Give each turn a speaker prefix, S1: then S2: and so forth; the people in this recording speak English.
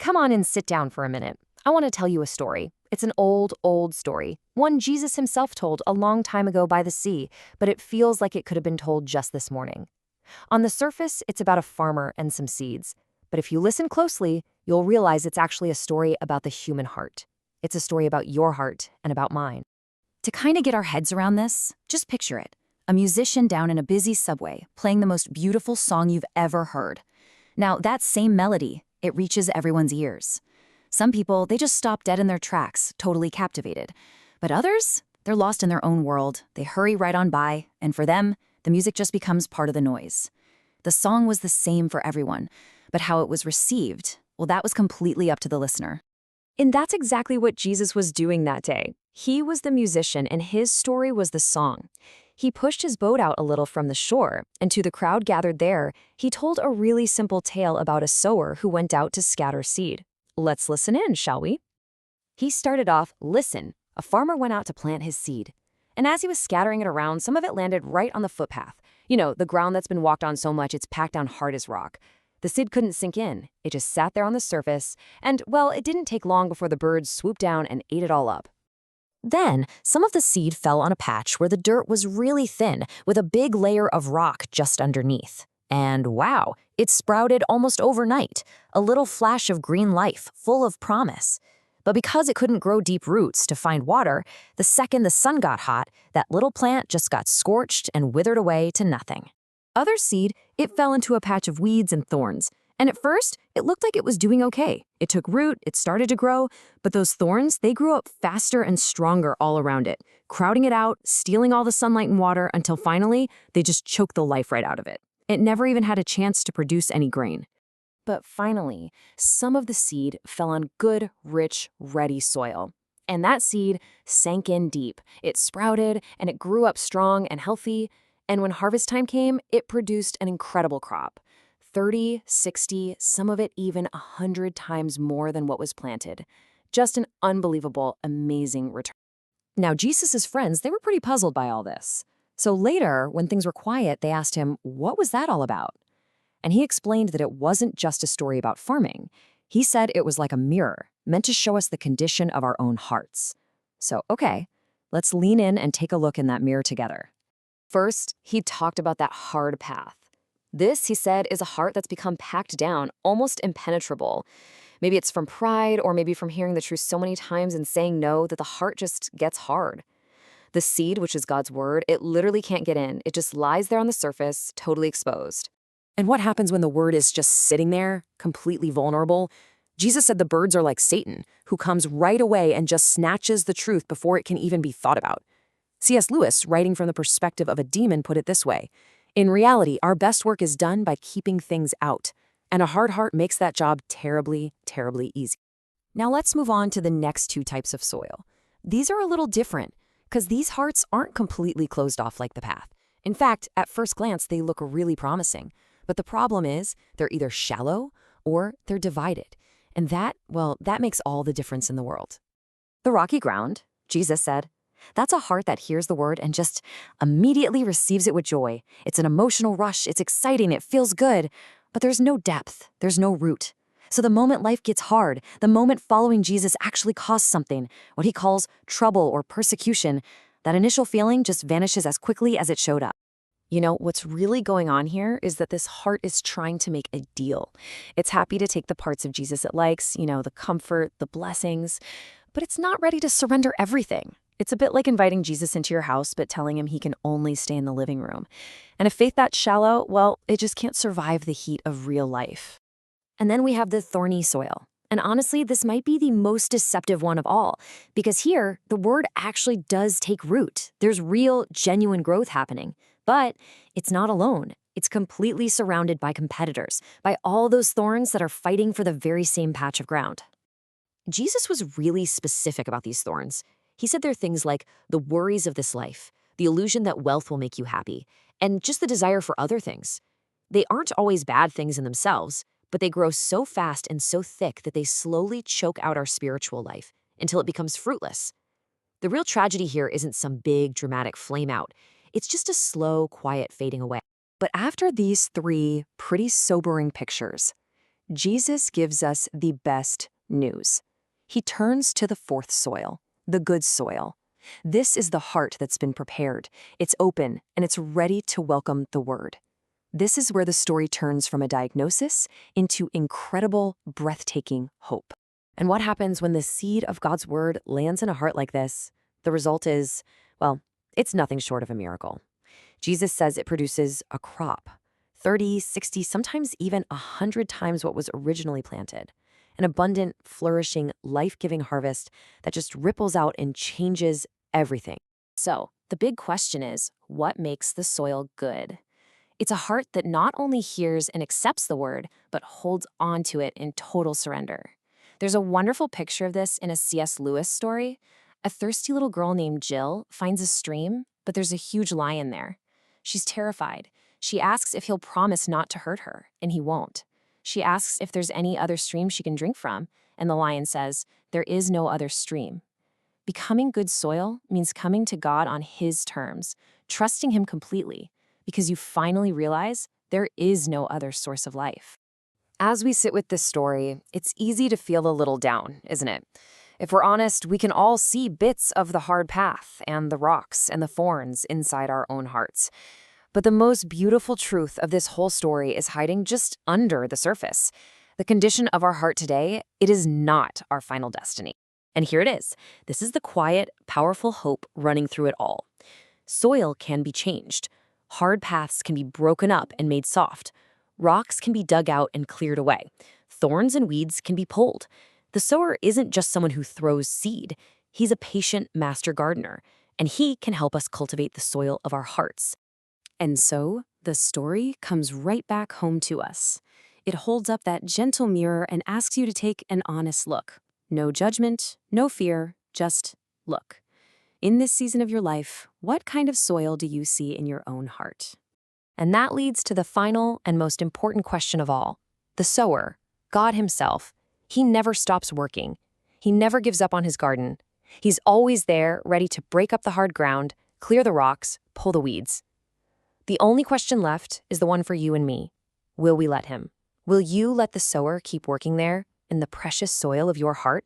S1: Come on and sit down for a minute. I want to tell you a story. It's an old, old story, one Jesus himself told a long time ago by the sea, but it feels like it could have been told just this morning. On the surface, it's about a farmer and some seeds. But if you listen closely, you'll realize it's actually a story about the human heart. It's a story about your heart and about mine.
S2: To kind of get our heads around this, just picture it. A musician down in a busy subway playing the most beautiful song you've ever heard. Now, that same melody, it reaches everyone's ears. Some people, they just stop dead in their tracks, totally captivated. But others, they're lost in their own world. They hurry right on by, and for them, the music just becomes part of the noise. The song was the same for everyone, but how it was received, well, that was completely up to the listener.
S1: And that's exactly what Jesus was doing that day. He was the musician, and his story was the song. He pushed his boat out a little from the shore, and to the crowd gathered there, he told a really simple tale about a sower who went out to scatter seed. Let's listen in, shall we? He started off, listen, a farmer went out to plant his seed. And as he was scattering it around, some of it landed right on the footpath. You know, the ground that's been walked on so much it's packed down hard as rock. The seed couldn't sink in. It just sat there on the surface, and, well, it didn't take long before the birds swooped down and ate it all up. Then, some of the seed fell on a patch where the dirt was really thin, with a big layer of rock just underneath. And wow, it sprouted almost overnight, a little flash of green life, full of promise. But because it couldn't grow deep roots to find water, the second the sun got hot, that little plant just got scorched and withered away to nothing. Other seed, it fell into a patch of weeds and thorns. And at first, it looked like it was doing okay. It took root, it started to grow, but those thorns, they grew up faster and stronger all around it, crowding it out, stealing all the sunlight and water until finally, they just choked the life right out of it. It never even had a chance to produce any grain. But finally, some of the seed fell on good, rich, ready soil. And that seed sank in deep. It sprouted, and it grew up strong and healthy. And when harvest time came, it produced an incredible crop. 30, 60, some of it even 100 times more than what was planted. Just an unbelievable, amazing return. Now, Jesus' friends, they were pretty puzzled by all this. So later, when things were quiet, they asked him, what was that all about? And he explained that it wasn't just a story about farming. He said it was like a mirror, meant to show us the condition of our own hearts. So, okay, let's lean in and take a look in that mirror together. First, he talked about that hard path. This, he said, is a heart that's become packed down, almost impenetrable. Maybe it's from pride, or maybe from hearing the truth so many times and saying no that the heart just gets hard. The seed, which is God's word, it literally can't get in. It just lies there on the surface, totally exposed. And what happens when the word is just sitting there, completely vulnerable? Jesus said the birds are like Satan, who comes right away and just snatches the truth before it can even be thought about. C.S. Lewis, writing from the perspective of a demon, put it this way: in reality, our best work is done by keeping things out, and a hard heart makes that job terribly, terribly easy. Now let's move on to the next two types of soil. These are a little different, because these hearts aren't completely closed off like the path. In fact, at first glance, they look really promising. But the problem is, they're either shallow or they're divided. And that, well, that makes all the difference in the world. The rocky ground, Jesus said, that's a heart that hears the word and just immediately receives it with joy. It's an emotional rush, it's exciting, it feels good, but there's no depth, there's no root. So the moment life gets hard, the moment following Jesus actually costs something, what he calls trouble or persecution, that initial feeling just vanishes as quickly as it showed up. You know, what's really going on here is that this heart is trying to make a deal. It's happy to take the parts of Jesus it likes, you know, the comfort, the blessings, but it's not ready to surrender everything. It's a bit like inviting Jesus into your house, but telling him he can only stay in the living room. And a faith that's shallow, well, it just can't survive the heat of real life. And then we have the thorny soil. And honestly, this might be the most deceptive one of all, because here, the word actually does take root. There's real, genuine growth happening. But it's not alone. It's completely surrounded by competitors, by all those thorns that are fighting for the very same patch of ground. Jesus was really specific about these thorns. He said they're things like the worries of this life, the illusion that wealth will make you happy, and just the desire for other things. They aren't always bad things in themselves, but they grow so fast and so thick that they slowly choke out our spiritual life until it becomes fruitless. The real tragedy here isn't some big, dramatic flame out. It's just a slow, quiet fading away. But after these three pretty sobering pictures, Jesus gives us the best news. He turns to the fourth soil, the good soil. This is the heart that's been prepared. It's open, and it's ready to welcome the word. This is where the story turns from a diagnosis into incredible, breathtaking hope. And what happens when the seed of God's word lands in a heart like this? The result is, well, it's nothing short of a miracle. Jesus says it produces a crop, 30, 60, sometimes even 100 times what was originally planted. An abundant, flourishing, life-giving harvest that just ripples out and changes everything.
S2: So, the big question is, what makes the soil good? It's a heart that not only hears and accepts the word, but holds on to it in total surrender. There's a wonderful picture of this in a C.S. Lewis story. A thirsty little girl named Jill finds a stream, but there's a huge lion there. She's terrified. She asks if he'll promise not to hurt her, and he won't. She asks if there's any other stream she can drink from, and the lion says, "There is no other stream." Becoming good soil means coming to God on His terms, trusting Him completely, because you finally realize there is no other source of life.
S1: As we sit with this story, it's easy to feel a little down, isn't it? If we're honest, we can all see bits of the hard path and the rocks and the thorns inside our own hearts. But the most beautiful truth of this whole story is hiding just under the surface. The condition of our heart today, it is not our final destiny. And here it is. This is the quiet, powerful hope running through it all. Soil can be changed. Hard paths can be broken up and made soft. Rocks can be dug out and cleared away. Thorns and weeds can be pulled. The sower isn't just someone who throws seed. He's a patient master gardener, and he can help us cultivate the soil of our hearts. And so, the story comes right back home to us. It holds up that gentle mirror and asks you to take an honest look. No judgment, no fear, just look. In this season of your life, what kind of soil do you see in your own heart? And that leads to the final and most important question of all. The sower, God Himself, He never stops working. He never gives up on His garden. He's always there, ready to break up the hard ground, clear the rocks, pull the weeds. The only question left is the one for you and me. Will we let Him? Will you let the sower keep working there in the precious soil of your heart?